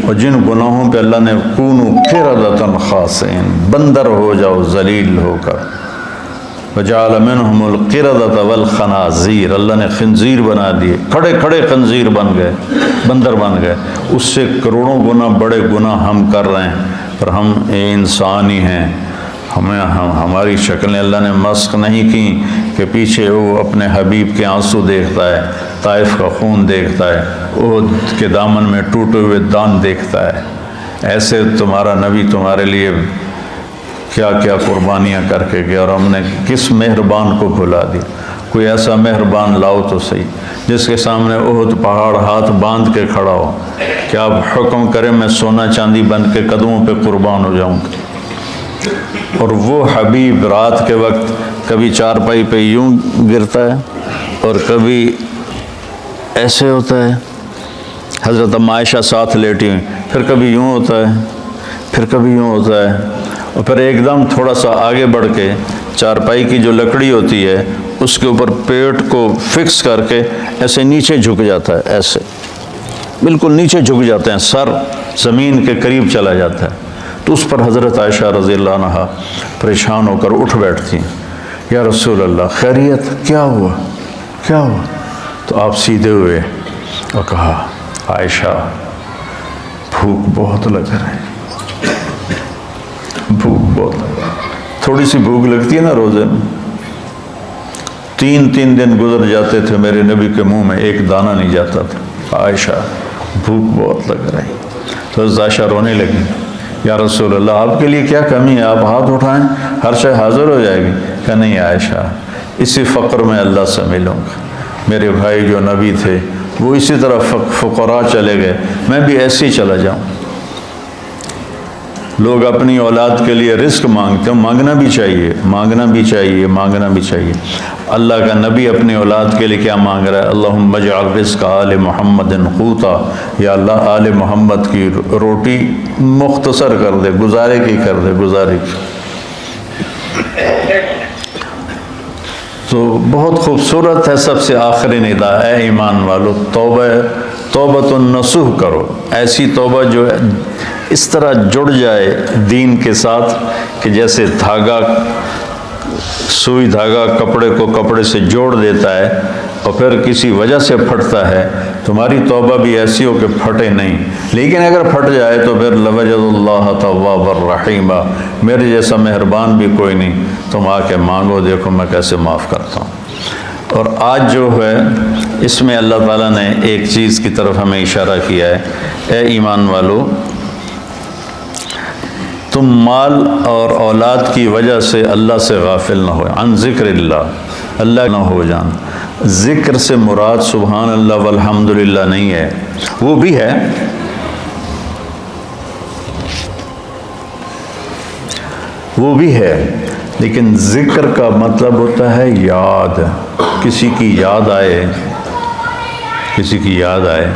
اور جن گناہوں پہ اللہ نے کونوا قردۃ خاسئین، بندر ہو جاؤ ذلیل ہو کر، وجعل منہم القردۃ والخنازیر، اللہ نے خنزیر بنا دیے، کھڑے کھڑے خنزیر بن گئے، بندر بن گئے۔ اس سے کروڑوں گنا بڑے گناہ ہم کر رہے ہیں، پر ہم انسان ہی ہیں، ہماری شکلیں اللہ نے مسخ نہیں کی کہ پیچھے وہ اپنے حبیب کے آنسو دیکھتا ہے، طائف کا خون دیکھتا ہے، احد کے دامن میں ٹوٹے ہوئے دان دیکھتا ہے۔ ایسے تمہارا نبی تمہارے لیے کیا کیا قربانیاں کر کے گیا، اور ہم نے کس مہربان کو بھلا دیا۔ کوئی ایسا مہربان لاؤ تو صحیح جس کے سامنے احد پہاڑ ہاتھ باندھ کے کھڑا ہو کہ آپ حکم کریں میں سونا چاندی بن کے قدموں پہ قربان ہو جاؤں گا۔ اور وہ حبیب رات کے وقت کبھی چارپائی پہ یوں گرتا ہے اور کبھی ایسے ہوتا ہے، حضرت ام عائشہ ساتھ لیٹی ہوئی، پھر کبھی یوں ہوتا ہے، پھر کبھی یوں ہوتا ہے، اور پھر ایک دم تھوڑا سا آگے بڑھ کے چارپائی کی جو لکڑی ہوتی ہے اس کے اوپر پیٹ کو فکس کر کے ایسے نیچے جھک جاتا ہے، ایسے بالکل نیچے جھک جاتے ہیں، سر زمین کے قریب چلا جاتا ہے۔ تو اس پر حضرت عائشہ رضی اللہ عنہا پریشان ہو کر اٹھ بیٹھتی ہیں، یا رسول اللہ خیریت، کیا ہوا کیا ہوا؟ تو آپ سیدھے ہوئے اور کہا عائشہ بھوک بہت لگ رہی ہے، بھوک بہت لگ رہی ہے۔ تھوڑی سی بھوک لگتی ہے نا روزے میں، 3 دن گزر جاتے تھے میرے نبی کے منہ میں ایک دانہ نہیں جاتا تھا۔ عائشہ بھوک بہت لگ رہی، تو حضرت عائشہ رونے لگی، یا رسول اللہ آپ کے لیے کیا کمی ہے، آپ ہاتھ اٹھائیں ہر شے حاضر ہو جائے گی۔ کہ نہیں عائشہ، اسی فقر میں اللہ سے ملوں گا، میرے بھائی جو نبی تھے وہ اسی طرح فقراء چلے گئے، میں بھی ایسے ہی چلا جاؤں۔ لوگ اپنی اولاد کے لیے رزق مانگتے ہیں، مانگنا بھی چاہیے، مانگنا بھی چاہیے، مانگنا بھی چاہیے۔ اللہ کا نبی اپنی اولاد کے لیے کیا مانگ رہا ہے؟ اللہم اجعل رزق آل محمد قوتا، یا اللہ آل محمد کی روٹی مختصر کر دے، گزارے کی کر دے، گزارے کی۔ تو بہت خوبصورت ہے سب سے آخری ندا، اے ایمان والو توبۃ النصوح کرو، ایسی توبہ جو اس طرح جڑ جائے دین کے ساتھ کہ جیسے دھاگا، سوئی دھاگا کپڑے کو کپڑے سے جوڑ دیتا ہے اور پھر کسی وجہ سے پھٹتا ہے، تمہاری توبہ بھی ایسی ہو کہ پھٹے نہیں۔ لیکن اگر پھٹ جائے تو پھر لوجد اللہ توابا الرحیمہ، میرے جیسا مہربان بھی کوئی نہیں، تم آ کے مانگو، دیکھو میں کیسے معاف کرتا ہوں۔ اور آج جو ہے اس میں اللہ تعالیٰ نے ایک چیز کی طرف ہمیں اشارہ کیا ہے، اے ایمان والو تم مال اور اولاد کی وجہ سے اللہ سے غافل نہ ہو، عن ذکر اللہ، اللہ نہ ہو جان۔ ذکر سے مراد سبحان اللہ والحمدللہ نہیں ہے، وہ بھی ہے، وہ بھی ہے، لیکن ذکر کا مطلب ہوتا ہے یاد، کسی کی یاد آئے، کسی کی یاد آئے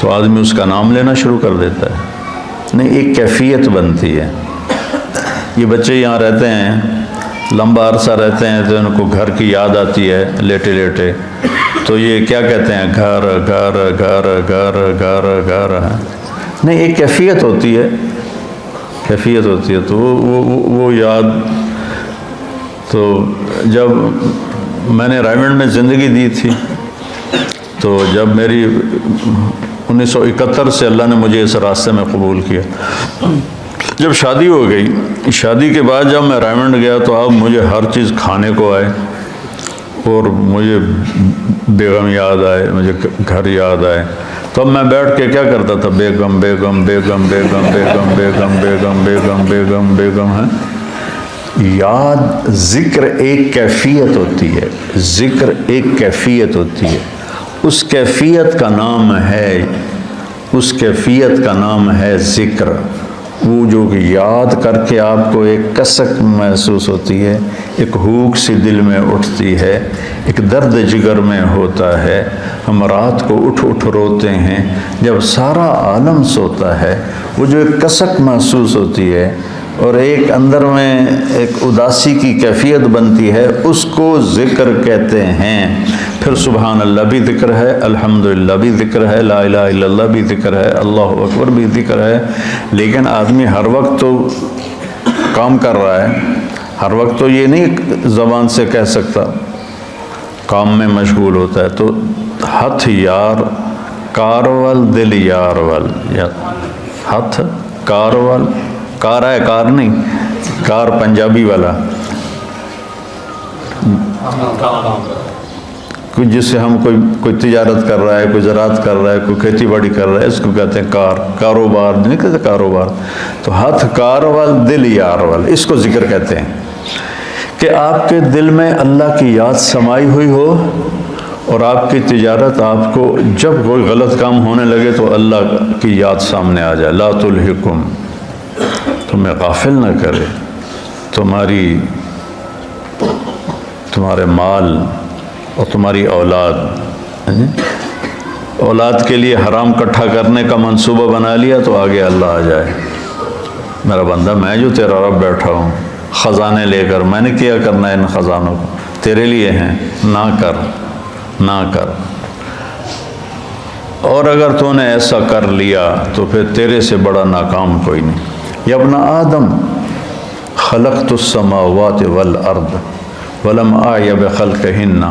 تو آدمی اس کا نام لینا شروع کر دیتا ہے، نہیں ایک کیفیت بنتی ہے۔ یہ بچے یہاں رہتے ہیں، لمبا عرصہ رہتے ہیں تو ان کو گھر کی یاد آتی ہے لیٹے لیٹے، تو یہ کیا کہتے ہیں، گھر گھر گھر گھر گھر گھر، نہیں ایک کیفیت ہوتی ہے، کیفیت ہوتی ہے، تو وہ یاد۔ تو جب میں نے رائمنڈ میں زندگی دی تھی تو جب میری 1971 سے اللہ نے مجھے اس راستے میں قبول کیا، جب شادی ہو گئی، شادی کے بعد جب میں رائمنڈ گیا تو اب مجھے ہر چیز کھانے کو آئے، اور مجھے بیگم یاد آئے، مجھے گھر یاد آئے، تو اب میں بیٹھ کے کیا کرتا تھا، بیگم بیگم بیگم بیگم بیگم بیگم بیگم بیگم بیگم بیگم ہے۔ یاد، ذکر ایک کیفیت ہوتی ہے، ذکر ایک کیفیت ہوتی ہے، اس کیفیت کا نام ہے، اس کیفیت کا نام ہے ذکر۔ وہ جو یاد کر کے آپ کو ایک کسک محسوس ہوتی ہے، ایک ہوک سی دل میں اٹھتی ہے، ایک درد جگر میں ہوتا ہے، ہم رات کو اٹھ اٹھ روتے ہیں جب سارا عالم سوتا ہے، وہ جو ایک کسک محسوس ہوتی ہے، اور ایک اندر میں ایک اداسی کی کیفیت بنتی ہے، اس کو ذکر کہتے ہیں۔ پھر سبحان اللہ بھی ذکر ہے، الحمدللہ بھی ذکر ہے، لا الہ الا اللہ بھی ذکر ہے، اللہ اکبر بھی ذکر ہے۔ لیکن آدمی ہر وقت تو کام کر رہا ہے، ہر وقت تو یہ نہیں زبان سے کہہ سکتا، کام میں مشغول ہوتا ہے۔ تو ہتھ یار کارول دل یار ول، ہتھ کارول، کار ہے کار نہیں، کار پنجابی والا، کوئی جس سے ہم کوئی تجارت کر رہا ہے، کوئی زراعت کر رہا ہے، کوئی کھیتی باڑی کر رہا ہے، اس کو کہتے ہیں کار، کاروبار نہیں کہتے کاروبار۔ تو ہاتھ کار وال دل یار وال، اس کو ذکر کہتے ہیں کہ آپ کے دل میں اللہ کی یاد سمائی ہوئی ہو، اور آپ کی تجارت آپ کو جب کوئی غلط کام ہونے لگے تو اللہ کی یاد سامنے آ جائے۔ لا تلہکم، تمہیں غافل نہ کرے تمہارے مال اور تمہاری اولاد کے لیے حرام کٹھا کرنے کا منصوبہ بنا لیا تو آگے اللہ آ جائے، میرا بندہ میں جو تیرا رب بیٹھا ہوں خزانے لے کر، میں نے کیا کرنا ہے ان خزانوں کو، تیرے لیے ہیں، نہ کر۔ اور اگر تو نے ایسا کر لیا تو پھر تیرے سے بڑا ناکام کوئی نہیں۔ یا ابن آدم خلقت السماوات والارض ولم اعی بخلقہن،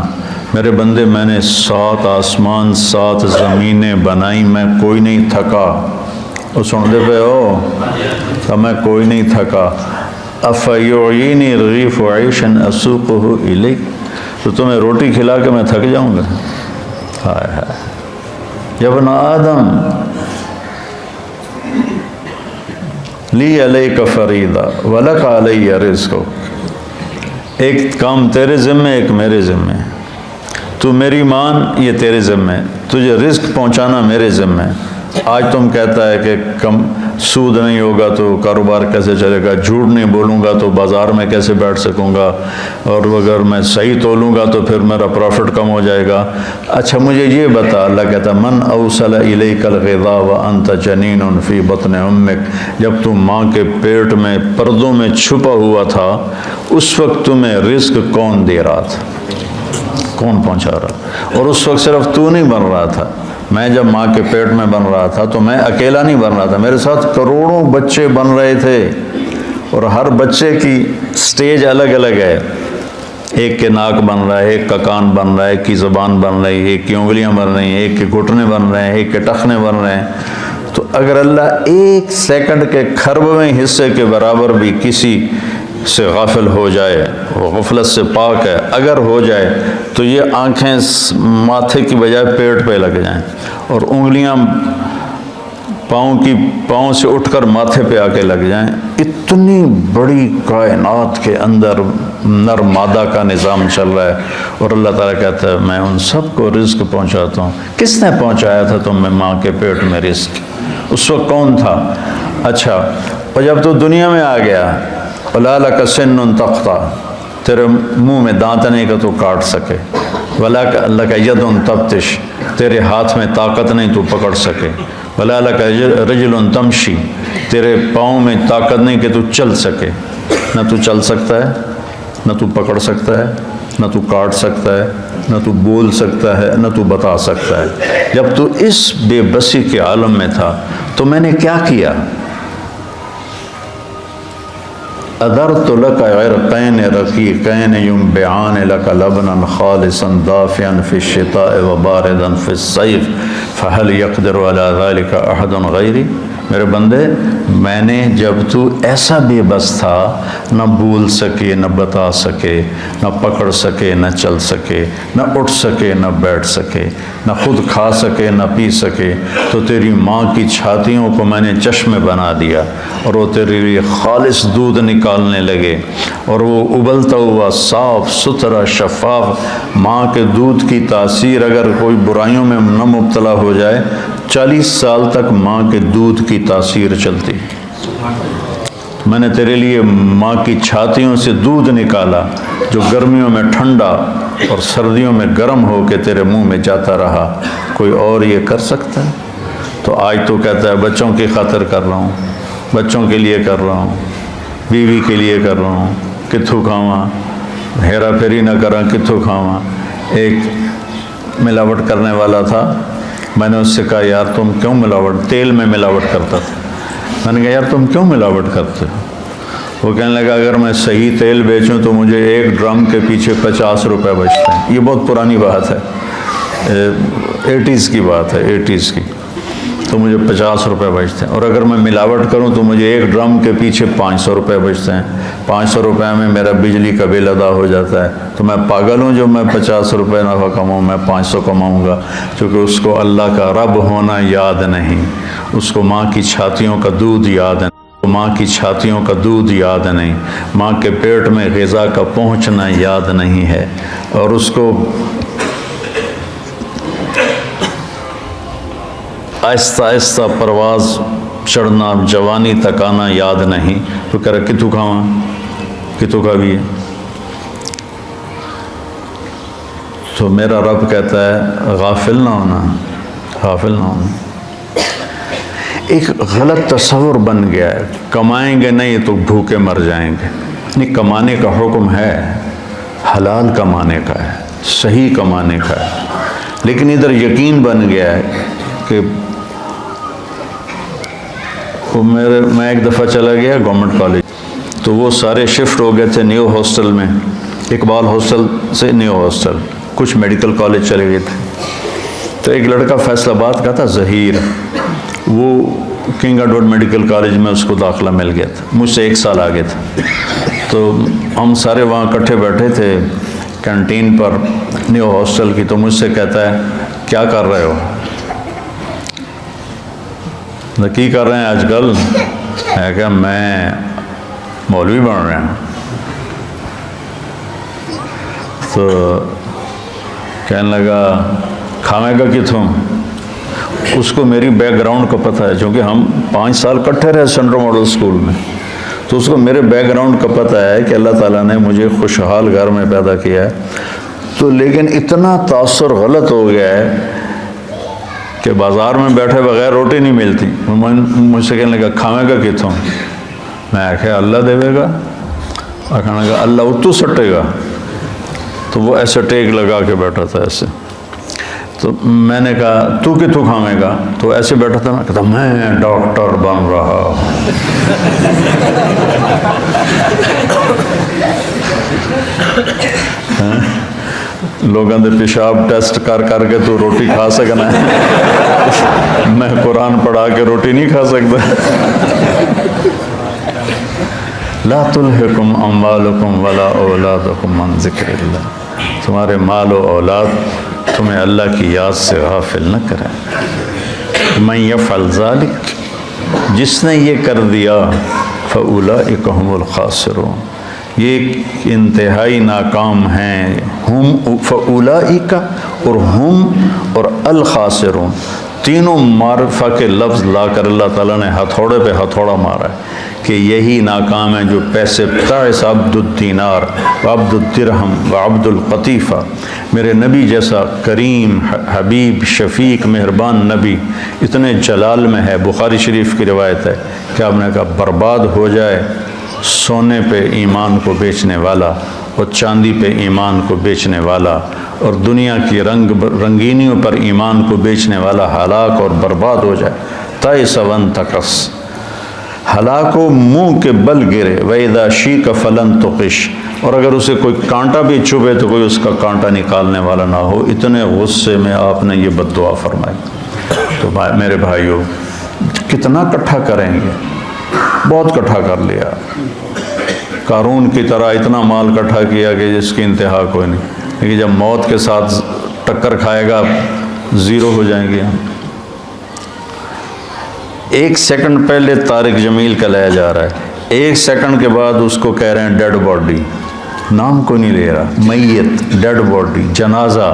میرے بندے میں نے 7 آسمان 7 زمینیں بنائی، میں کوئی نہیں تھکا۔ وہ سن دے پہ ہو تو میں کوئی نہیں تھکا۔ افیعینی رغیف عیشا اسوقہ الیک، تو تمہیں روٹی کھلا کے میں تھک جاؤں گا؟ ہائے ہائے۔ یا ابن آدم لی علیک فریضہ ولک علی رزق، ایک کام تیرے ذمے ایک میرے ذمے، تو میری مان یہ تیرے ذمے، تجھے رزق پہنچانا میرے ذمے۔ آج تم کہتا ہے کہ کم سود نہیں ہوگا تو کاروبار کیسے چلے گا، جھوٹ نہیں بولوں گا تو بازار میں کیسے بیٹھ سکوں گا، اور اگر میں صحیح تولوں گا تو پھر میرا پروفٹ کم ہو جائے گا۔ اچھا مجھے یہ بتا، اللہ کہتا من اوصل الیک الغذاء وانت جنین فی بطن امک، جب تم ماں کے پیٹ میں پردوں میں چھپا ہوا تھا اس وقت تمہیں رزق کون دے رہا تھا، کون پہنچا رہا؟ اور اس وقت صرف تو نہیں بن رہا تھا، میں جب ماں کے پیٹ میں بن رہا تھا تو میں اکیلا نہیں بن رہا تھا، میرے ساتھ کروڑوں بچے بن رہے تھے، اور ہر بچے کی سٹیج الگ الگ ہے، ایک کے ناک بن رہا ہے، ایک کا کان بن رہا ہے، ایک کی زبان بن رہی ہے، ایک کی انگلیاں بن رہی ہیں، ایک کے گھٹنے بن رہے ہیں، ایک کے ٹخنے بن رہے ہیں۔ تو اگر اللہ ایک سیکنڈ کے کھربویں حصے کے برابر بھی کسی سے غافل ہو جائے، وہ غفلت سے پاک ہے، اگر ہو جائے تو یہ آنکھیں ماتھے کی بجائے پیٹ پہ لگ جائیں، اور انگلیاں پاؤں سے اٹھ کر ماتھے پہ آ کے لگ جائیں، اتنی بڑی کائنات کے اندر نر مادہ کا نظام چل رہا ہے، اور اللہ تعالیٰ کہتا ہے میں ان سب کو رزق پہنچاتا ہوں۔ کس نے پہنچایا تھا تم میں ماں کے پیٹ میں رزق؟ اس وقت کون تھا؟ اچھا، اور جب تو دنیا میں آ گیا، وَلَا لَكَ سِنٌّ تَقْطَعُ، تیرے منہ میں دانت نہیں کہ تو کاٹ سکے، وَلَا لَكَ يَدٌ تَبْطِشُ، تیرے ہاتھ میں طاقت نہیں تو پکڑ سکے، وَلَا لَكَ رِجْلٌ تَمْشِي، تیرے پاؤں میں طاقت نہیں کہ تو چل سکے۔ نہ تو چل سکتا ہے، نہ تو پکڑ سکتا ہے، نہ تو کاٹ سکتا ہے، نہ تو بول سکتا ہے، نہ تو بتا سکتا ہے۔ جب تو اس بے بسی کے عالم میں تھا تو میں نے کیا کیا؟ اَذَرْتُ لَكَ عِرْقَيْنِ رَقِيقَيْنِ يُنْبِعَانِ لَكَ لَبْنًا خَالِصًا دَافِيًا فِي الشِّتَاءِ وَبَارِدًا فِي الصَّيْفِ فَهَلْ يَقْدِرُ عَلَى ذَلِكَ أَحَدٌ غَيْرِي، میرے بندے میں نے جب تو ایسا بے بس تھا، نہ بول سکے، نہ بتا سکے، نہ پکڑ سکے، نہ چل سکے، نہ اٹھ سکے، نہ بیٹھ سکے، نہ خود کھا سکے، نہ پی سکے، تو تیری ماں کی چھاتیوں کو میں نے چشمے بنا دیا، اور وہ تیرے لیے خالص دودھ نکالنے لگے، اور وہ ابلتا ہوا صاف ستھرا شفاف ماں کے دودھ کی تاثیر اگر کوئی برائیوں میں نہ مبتلا ہو جائے، 40 سال تک ماں کے دودھ کی تاثیر چلتی۔ میں نے تیرے لیے ماں کی چھاتیوں سے دودھ نکالا جو گرمیوں میں ٹھنڈا اور سردیوں میں گرم ہو کے تیرے منہ میں جاتا رہا، کوئی اور یہ کر سکتا ہے؟ تو آج تو کہتا ہے بچوں کی خاطر کر رہا ہوں، بچوں کے لیے کر رہا ہوں، بیوی کے لیے کر رہا ہوں، کتھوں کھاواں، ہیرا پھیری نہ کراں، کتھوں کھاواں۔ ایک ملاوٹ کرنے والا تھا، میں نے اس سے کہا یار تم کیوں ملاوٹ، تیل میں ملاوٹ کرتا تھا، میں نے کہا یار تم کیوں ملاوٹ کرتے ہو؟ وہ کہنے لگا اگر میں صحیح تیل بیچوں تو مجھے ایک ڈرم کے پیچھے 50 روپے بچتے ہیں۔ یہ بہت پرانی بات ہے، 80s کی بات ہے، 80s کی، تو مجھے 50 روپے بچتے ہیں، اور اگر میں ملاوٹ کروں تو مجھے ایک ڈرم کے پیچھے 500 روپے بچتے ہیں۔ 500 روپے میں میرا بجلی کا بل ادا ہو جاتا ہے، تو میں پاگل ہوں جو میں 50 روپے نفع کماؤں، میں 500 کماؤں گا، کیونکہ اس کو اللہ کا رب ہونا یاد نہیں، اس کو ماں کی چھاتیوں کا دودھ یاد نہیں، ماں کی چھاتیوں کا دودھ یاد نہیں، ماں کے پیٹ میں غذا کا پہنچنا یاد نہیں ہے، اور اس کو آہستہ آہستہ پرواز چڑھنا، جوانی تک آنا یاد نہیں، تو کہہ رہا کتوں کھاواں، کتوں کا بھی ہے۔ تو میرا رب کہتا ہے غافل نہ ہونا، غافل نہ ہونا۔ ایک غلط تصور بن گیا ہے، کمائیں گے نہیں تو بھوکے مر جائیں گے۔ نہیں، کمانے کا حکم ہے، حلال کمانے کا ہے، صحیح کمانے کا ہے، لیکن ادھر یقین بن گیا ہے کہ میں ایک دفعہ چلا گیا گورنمنٹ کالج، تو وہ سارے شفٹ ہو گئے تھے نیو ہاسٹل میں، اقبال ہاسٹل سے نیو ہاسٹل، کچھ میڈیکل کالج چلے گئے تھے۔ تو ایک لڑکا فیصل آباد کا تھا، ظہیر، وہ کنگ ایڈورڈ میڈیکل کالج میں اس کو داخلہ مل گیا تھا، مجھ سے 1 سال آگے تھا۔ تو ہم سارے وہاں اکٹھے بیٹھے تھے کینٹین پر نیو ہاسٹل کی، تو مجھ سے کہتا ہے کیا کر رہے ہو؟ کی کر رہے ہیں آج کل؟ ہے کہ میں مولوی بن رہے ہیں۔ تو کہنے لگا کھاویں گا کتوں؟ اس کو میری بیک گراؤنڈ کا پتہ ہے، چونکہ ہم 5 سال کٹھے رہے سینٹرل ماڈل اسکول میں، تو اس کو میرے بیک گراؤنڈ کا پتہ ہے کہ اللہ تعالیٰ نے مجھے خوشحال گھر میں پیدا کیا ہے۔ تو لیکن اتنا تاثر غلط ہو گیا ہے کہ بازار میں بیٹھے بغیر روٹی نہیں ملتی۔ مجھ سے کہنے لگا کھاویں گا کتوں؟ میں آخیا اللہ دے گا، اور کہنے لگا اللہ اتو سٹے گا۔ تو وہ ایسے ٹیک لگا کے بیٹھا تھا ایسے، تو میں نے کہا تو کتوں کھاویں گا؟ تو ایسے بیٹھا تھا، میں کہتا میں ڈاکٹر بن رہا ہوں۔ لوگوں دے پیشاب ٹیسٹ کر کر کے تو روٹی کھا سکنا ہے، میں قرآن پڑھا کے روٹی نہیں کھا سکتا۔ لا تلہکم اموالکم ولا اولادکم عن ذکر اللہ، تمہارے مال و اولاد تمہیں اللہ کی یاد سے غافل نہ کریں۔ من یفعل ذلک، جس نے یہ کر دیا، فاولئک هم الخاسرون، یہ انتہائی ناکام ہیں، ہم فاولئک اور ہم اور الخاسرون، تینوں معرفہ کے لفظ لا کر اللہ تعالیٰ نے ہتھوڑے پہ ہتھوڑا مارا ہے کہ یہی ناکام ہے جو پیسے تعس عبد الدینار و عبد الدرہم و عبد القطیفہ، میرے نبی جیسا کریم حبیب شفیق مہربان نبی اتنے جلال میں ہے، بخاری شریف کی روایت ہے کہ آپ نے کہا برباد ہو جائے سونے پہ ایمان کو بیچنے والا اور چاندی پہ ایمان کو بیچنے والا اور دنیا کی رنگینیوں پر ایمان کو بیچنے والا ہلاک اور برباد ہو جائے۔ تائس وانتکس، ہلاک و منہ کے بل گرے، وَإِذَا شِيكَ فَلَن تُقِشْ، اور اگر اسے کوئی کانٹا بھی چبھے تو کوئی اس کا کانٹا نکالنے والا نہ ہو۔ اتنے غصے میں آپ نے یہ بد دعا فرمائی۔ تو میرے بھائیو، کتنا کٹھا کریں گے؟ بہت کٹھا کر لیا، قارون کی طرح اتنا مال کٹھا کیا کہ جس کی انتہا کوئی نہیں، لیکن جب موت کے ساتھ ٹکر کھائے گا زیرو ہو جائیں گے۔ 1 سیکنڈ پہلے طارق جمیل کا لایا جا رہا ہے، 1 سیکنڈ کے بعد اس کو کہہ رہے ہیں ڈیڈ باڈی، نام کو نہیں لے رہا، میت، ڈیڈ باڈی، جنازہ۔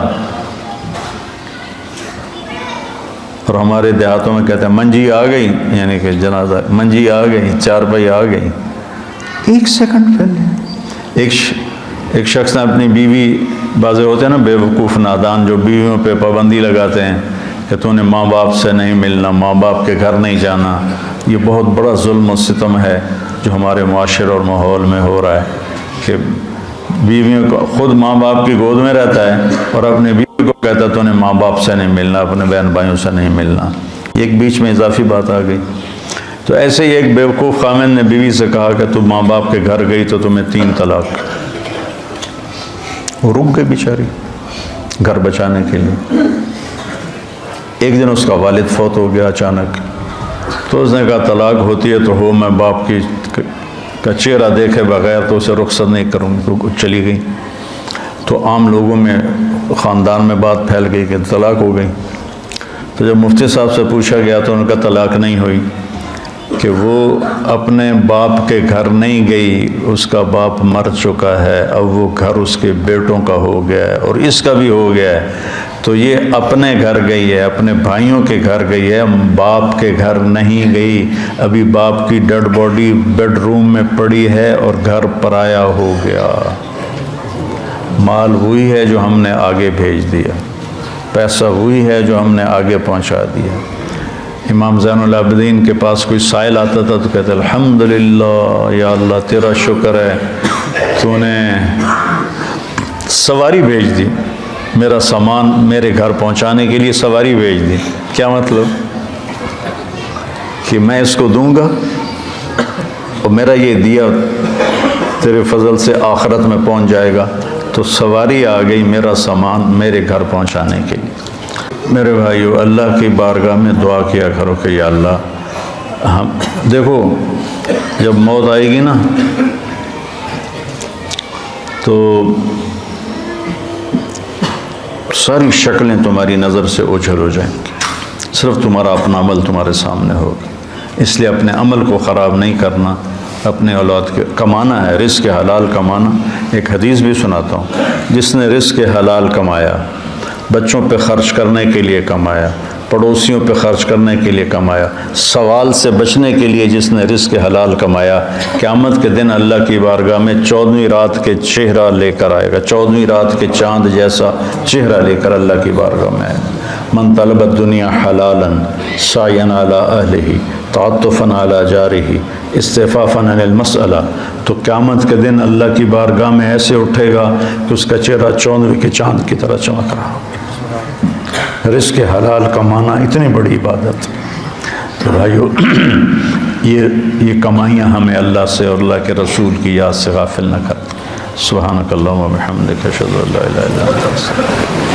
اور ہمارے دیہاتوں میں کہتے ہیں منجی آ گئی، یعنی کہ جنازہ، منجی آ گئی، چارپائی آ گئی۔ 1 سیکنڈ پہلے ایک شخص نے اپنی بیوی، بعض ہوتے ہیں نا بے وقوف نادان جو بیویوں پہ پابندی لگاتے ہیں کہ تو نے ماں باپ سے نہیں ملنا، ماں باپ کے گھر نہیں جانا، یہ بہت بڑا ظلم و ستم ہے۔ جو ہمارے معاشرے اور ماحول میں ہو رہا ہے کہ بیویوں کو خود ماں باپ کی گود میں رہتا ہے اور اپنے بیوی کو کہتا ہے تو انہیں ماں باپ سے نہیں ملنا، اپنے بہن بھائیوں سے نہیں ملنا. ایک بیچ میں اضافی بات آ گئی. تو ایسے ہی ایک بیوقوف خامن نے بیوی سے کہا کہ تو ماں باپ کے گھر گئی تو تمہیں 3 طلاق. وہ رک گئی بیچاری گھر بچانے کے لیے. ایک دن اس کا والد فوت ہو گیا اچانک، تو اس نے کہا طلاق ہوتی ہے تو ہو، میں باپ کا چہرہ دیکھے بغیر تو اسے رخصت نہیں کروں گی. تو چلی گئی. تو عام لوگوں میں خاندان میں بات پھیل گئی کہ طلاق ہو گئی. تو جب مفتی صاحب سے پوچھا گیا تو ان کا طلاق نہیں ہوئی کہ وہ اپنے باپ کے گھر نہیں گئی، اس کا باپ مر چکا ہے، اب وہ گھر اس کے بیٹوں کا ہو گیا ہے اور اس کا بھی ہو گیا ہے. تو یہ اپنے گھر گئی ہے، اپنے بھائیوں کے گھر گئی ہے، باپ کے گھر نہیں گئی. ابھی باپ کی ڈیڈ باڈی بیڈ روم میں پڑی ہے اور گھر پرایا ہو گیا. مال وہی ہے جو ہم نے آگے بھیج دیا، پیسہ وہی ہے جو ہم نے آگے پہنچا دیا. امام زین العابدین کے پاس کوئی سائل آتا تھا تو کہتے الحمدللہ یا اللہ تیرا شکر ہے تو نے سواری بھیج دی، میرا سامان میرے گھر پہنچانے کے لیے سواری بھیج دی. کیا مطلب؟ کہ میں اس کو دوں گا اور میرا یہ دیا تیرے فضل سے آخرت میں پہنچ جائے گا. تو سواری آ گئی میرا سامان میرے گھر پہنچانے کے لیے. میرے بھائیو، اللہ کی بارگاہ میں دعا کیا کرو کہ یا اللہ ہم دیکھو جب موت آئے گی نا تو ساری شکلیں تمہاری نظر سے اوجھل ہو جائیں گی، صرف تمہارا اپنا عمل تمہارے سامنے ہوگا. اس لیے اپنے عمل کو خراب نہیں کرنا، اپنے اولاد کے کمانا ہے، رزق حلال کمانا. ایک حدیث بھی سناتا ہوں. جس نے رزق حلال کمایا، بچوں پہ خرچ کرنے کے لیے کمایا، پڑوسیوں پہ خرچ کرنے کے لیے کمایا، سوال سے بچنے کے لیے جس نے رزق حلال کمایا، قیامت کے دن اللہ کی بارگاہ میں 14ویں رات کے چہرہ لے کر آئے گا، 14ویں رات کے چاند جیسا چہرہ لے کر اللہ کی بارگاہ میں آئے گا. من طلب الدنیا حلالا سعیا علی اہلہ تعطفا علی جارہ استعفافا عن المسئلہ. تو قیامت کے دن اللہ کی بارگاہ میں ایسے اٹھے گا کہ اس کا چہرہ 14ویں کے چاند کی طرح چمک رہا ہوگا. رزق حلال کمانا اتنی بڑی عبادت. تو بھائیو یہ کمائیاں ہمیں اللہ سے اور اللہ کے رسول کی یاد سے غافل نہ کریں. سبحانک اللہم و بحمدک اشہد ان لا الہ الا انت استغفرک.